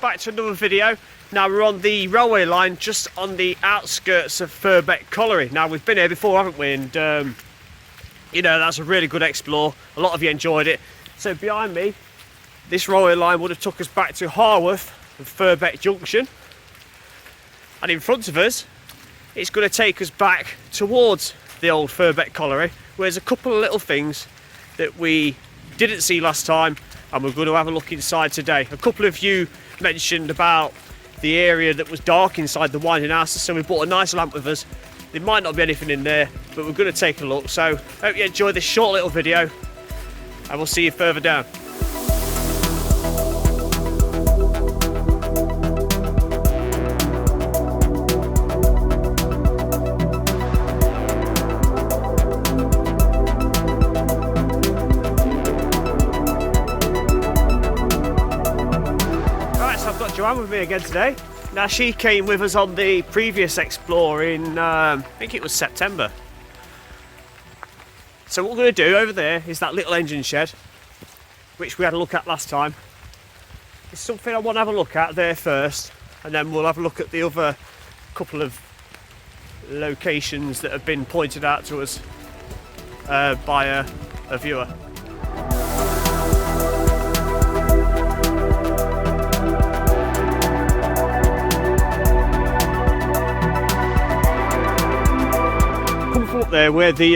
back to another video. Now we're on the railway line just on the outskirts of Firbeck Colliery. Now we've been here before, haven't we? And you know, that's a really good explore. A lot of you enjoyed it. So behind me, this railway line would have took us back to Harworth and Firbeck Junction. And in front of us, it's going to take us back towards the old Firbeck Colliery, where there's a couple of little things that we didn't see last time, and we're going to have a look inside today. A couple of you mentioned about the area that was dark inside the winding houses, so we brought a nice lamp with us. There might not be anything in there, but we're going to take a look. So hope you enjoy this short little video, and we'll see you further down. Joanne with me again today. Now she came with us on the previous explore in I think it was September. So what we're going to do over there is that little engine shed which we had a look at last time. It's something I want to have a look at there first, and then we'll have a look at the other couple of locations that have been pointed out to us by a viewer. Up there where the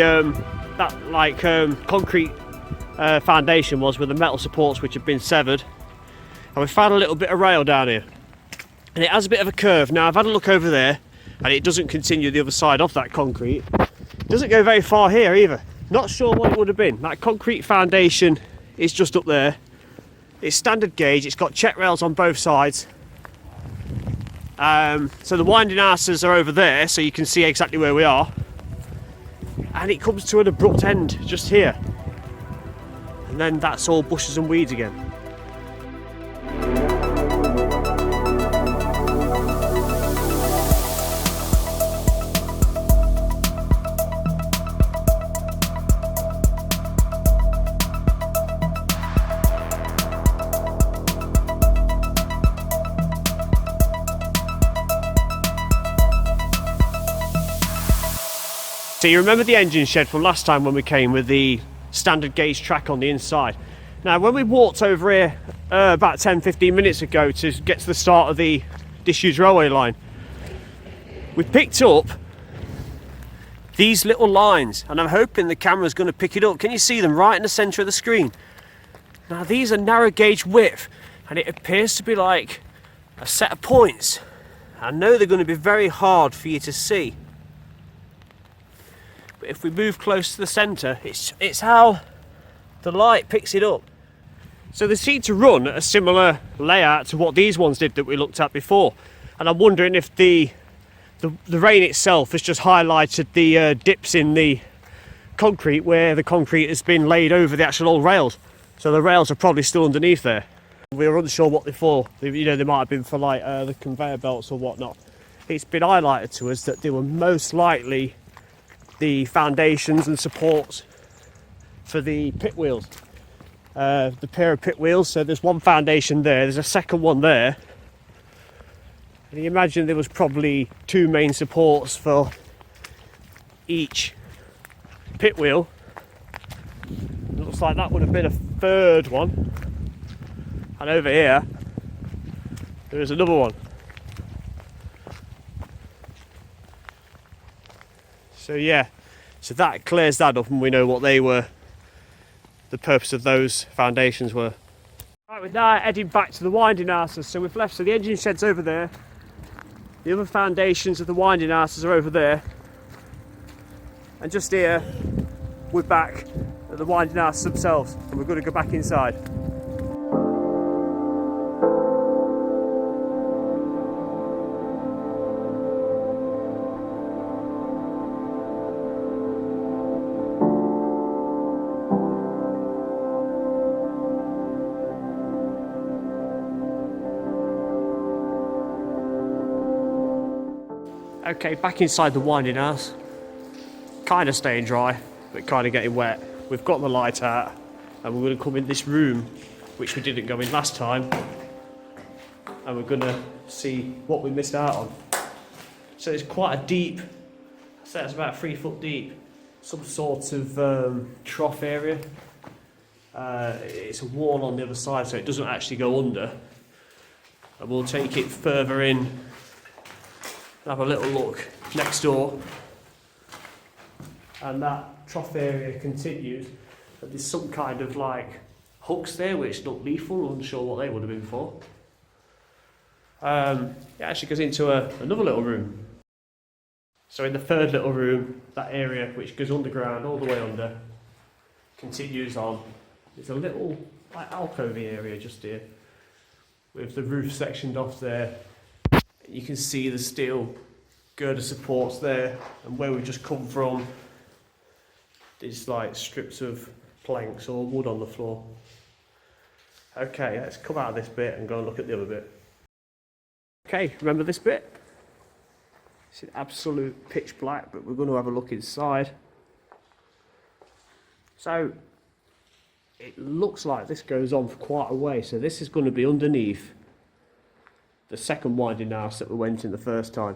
concrete foundation was, with the metal supports which have been severed, and we found a little bit of rail down here, and it has a bit of a curve. Now I've had a look over there, and it doesn't continue the other side of that concrete. It doesn't go very far here either. Not sure what it would have been. That concrete foundation is just up there. It's standard gauge. It's got check rails on both sides. So the winding houses are over there, so you can see exactly where we are. And it comes to an abrupt end just here, and then that's all bushes and weeds again. So you remember the engine shed from last time when we came with the standard gauge track on the inside. Now when we walked over here about 10-15 minutes ago to get to the start of the disused railway line, we picked up these little lines, and I'm hoping the camera's going to pick it up. Can you see them right in the centre of the screen? Now these are narrow gauge width, and it appears to be like a set of points. I know they're going to be very hard for you to see. But if we move close to the centre, it's how the light picks it up. So they seem to run at a similar layout to what these ones did that we looked at before. And I'm wondering if the rain itself has just highlighted the dips in the concrete where the concrete has been laid over the actual old rails. So the rails are probably still underneath there. We were unsure what they're for. You know, they might have been for like the conveyor belts or whatnot. It's been highlighted to us that they were most likely the foundations and supports for the pit wheels, the pair of pit wheels. So there's one foundation there, there's a second one there, and you imagine there was probably two main supports for each pit wheel. It looks like that would have been a third one, and over here there is another one. So yeah, so that clears that up, and we know what they were, the purpose of those foundations were. Right, we're now heading back to the winding houses. So we've left, so the engine shed's over there, the other foundations of the winding houses are over there, and just here we're back at the winding houses themselves, and we're going to go back inside. Okay, back inside the winding house. Kind of staying dry, but kind of getting wet. We've got the light out, and we're going to come in this room, which we didn't go in last time. and we're going to see what we missed out on. So it's quite a deep, I'd say it's about 3 foot deep, some sort of trough area. It's a wall on the other side, so it doesn't actually go under. And we'll take it further in and have a little look next door. And that trough area continues, but there's some kind of like hooks there which look lethal. Unsure what they would have been for. It actually goes into another little room. So in the third little room, that area which goes underground all the way under continues on. There's a little like alcove area just here with the roof sectioned off there. You can see the steel girder supports there, and where we've just come from there's like strips of planks or wood on the floor. Okay, let's come out of this bit and go and look at the other bit. Okay, remember this bit? It's an absolute pitch black, but we're going to have a look inside. So it looks like this goes on for quite a way, so this is going to be underneath the second winding house that we went in the first time.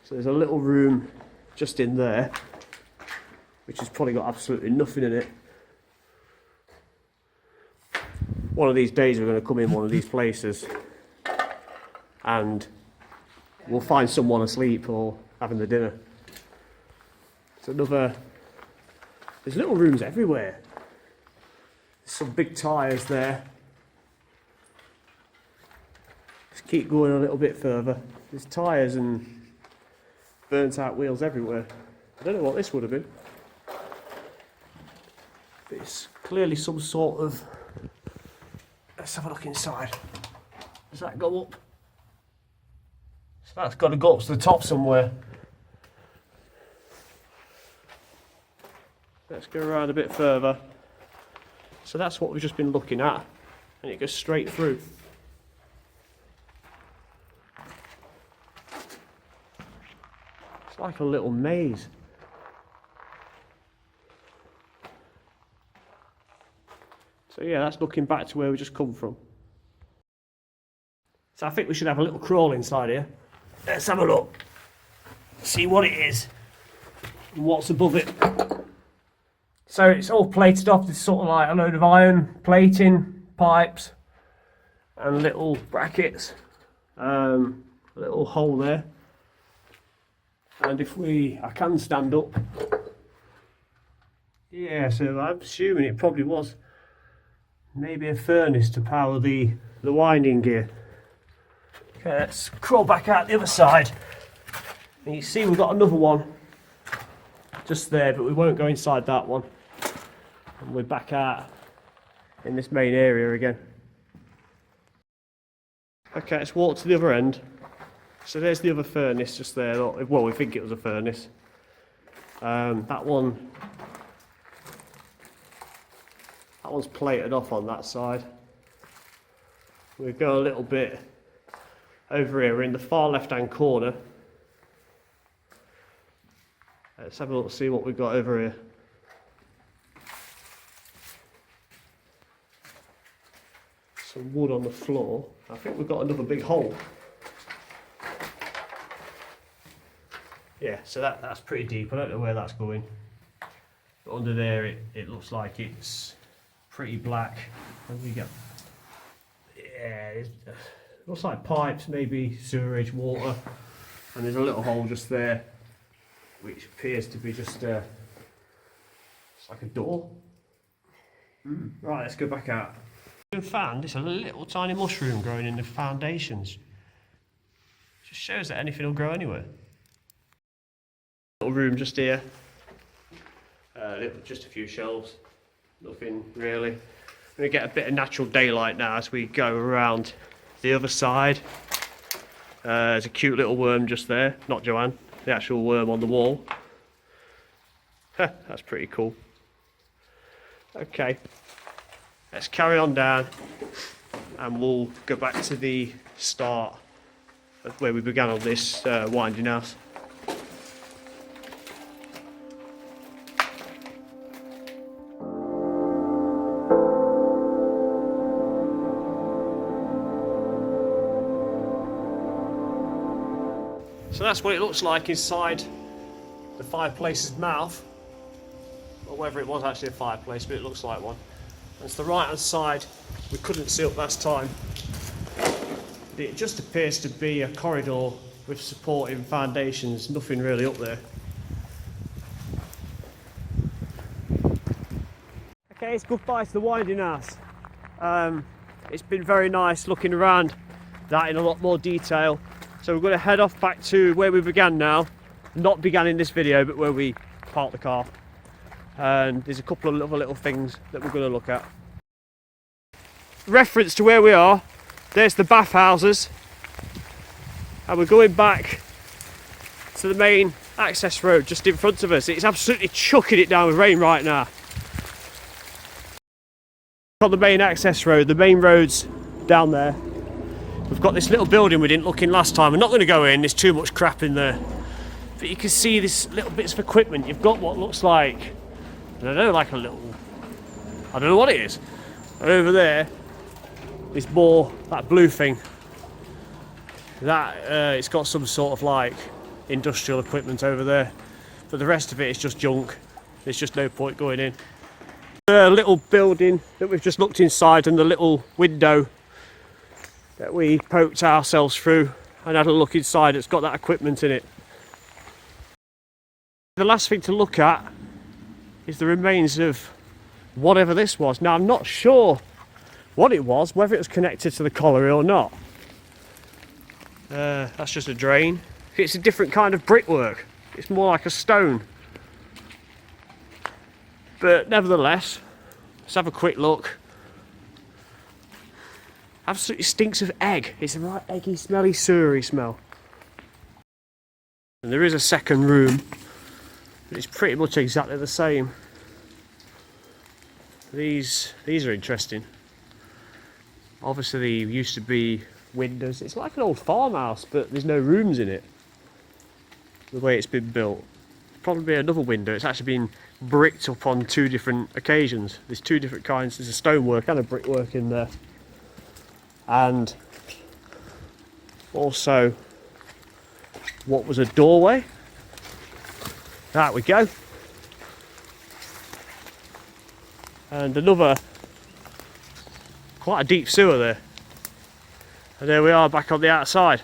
So there's a little room just in there, which has probably got absolutely nothing in it. One of these days we're going to come in one of these places and we'll find someone asleep or having the dinner. It's another, there's little rooms everywhere. There's some big tyres there. Let's keep going a little bit further. There's tyres and burnt out wheels everywhere. I don't know what this would have been. But it's clearly some sort of, let's have a look inside. Does that go up? So that's got to go up to the top somewhere. Let's go around a bit further. So that's what we've just been looking at, and it goes straight through. It's like a little maze. So yeah, that's looking back to where we just come from. So I think we should have a little crawl inside here. Let's have a look. See what it is and what's above it. So it's all plated off. There's sort of like a load of iron plating, pipes and little brackets. A little hole there. And if I can stand up. Yeah, so I'm assuming it probably was maybe a furnace to power the winding gear. Okay, let's crawl back out the other side. And you see we've got another one just there, but we won't go inside that one. And we're back out in this main area again. Okay, let's walk to the other end. So there's the other furnace just there. Well, we think it was a furnace. That one's plated off on that side. We'll go a little bit over here. We're in the far left hand corner. Let's have a look, see what we've got over here. Some wood on the floor. I think we've got another big hole. Yeah, so that's pretty deep. I don't know where that's going. But under there it looks like it's pretty black. What do we got? Yeah, it looks like pipes, maybe sewerage, water. And there's a little hole just there, which appears to be just it's like a door. Right, let's go back out. We found this a little tiny mushroom growing in the foundations. Just shows that anything will grow anywhere. Little room just here. Just a few shelves. Nothing really. We're going to get a bit of natural daylight now as we go around the other side. There's a cute little worm just there. Not Joanne, the actual worm on the wall. That's pretty cool. Okay, let's carry on down and we'll go back to the start of where we began on this winding house. So that's what it looks like inside the fireplace's mouth. Or whether it was actually a fireplace, but it looks like one. That's the right hand side. We couldn't see up last time. It just appears to be a corridor with supporting foundations, nothing really up there. Okay, it's goodbye to the winding house. It's been very nice looking around that in a lot more detail. So we're going to head off back to where we began now. Not began in this video, but where we parked the car. And there's a couple of other little things that we're going to look at. Reference to where we are, there's the bathhouses. And we're going back to the main access road just in front of us. It's absolutely chucking it down with rain right now. On the main access road, the main road's down there. We've got this little building we didn't look in last time. We're not going to go in, there's too much crap in there. But you can see these little bits of equipment. You've got what looks like, I don't know, like a little, I don't know what it is. And over there is more, that blue thing. That, it's got some sort of like industrial equipment over there. But the rest of it is just junk. There's just no point going in. The little building that we've just looked inside and the little window that we poked ourselves through and had a look inside, it's got that equipment in it. The last thing to look at is the remains of whatever this was. Now I'm not sure what it was, whether it was connected to the colliery or not. That's just a drain. It's a different kind of brickwork. It's more like a stone. But nevertheless, let's have a quick look. Absolutely stinks of egg. It's a right eggy, smelly, sewery smell. And there is a second room, but it's pretty much exactly the same. These are interesting. Obviously, there used to be windows. It's like an old farmhouse, but there's no rooms in it. The way it's been built. Probably another window. It's actually been bricked up on two different occasions. There's two different kinds. There's a stonework and a brickwork in there. And also what was a doorway. There we go. And another, quite a deep sewer there. And there we are back on the outside.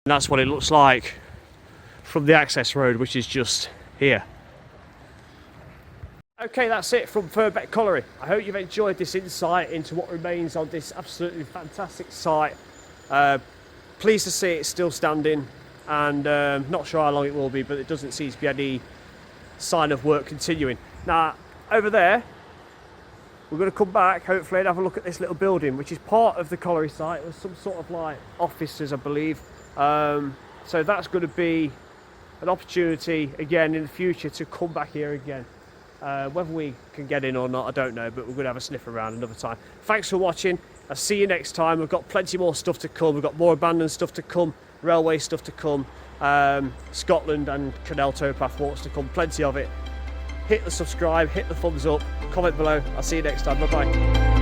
And that's what it looks like from the access road, which is just here. Okay, that's it from Firbeck Colliery. I hope you've enjoyed this insight into what remains on this absolutely fantastic site. Pleased to see it's still standing, and not sure how long it will be, but it doesn't seem to be any sign of work continuing. Now, over there, we're going to come back, hopefully, and have a look at this little building, which is part of the colliery site. There's some sort of like offices, I believe. So that's going to be an opportunity again in the future to come back here again. Whether we can get in or not, I don't know, but we're going to have a sniff around another time. Thanks for watching. I'll see you next time. We've got plenty more stuff to come. We've got more abandoned stuff to come, railway stuff to come, Scotland and canal towpath walks to come, plenty of it. Hit the subscribe, hit the thumbs up, comment below. I'll see you next time. Bye bye.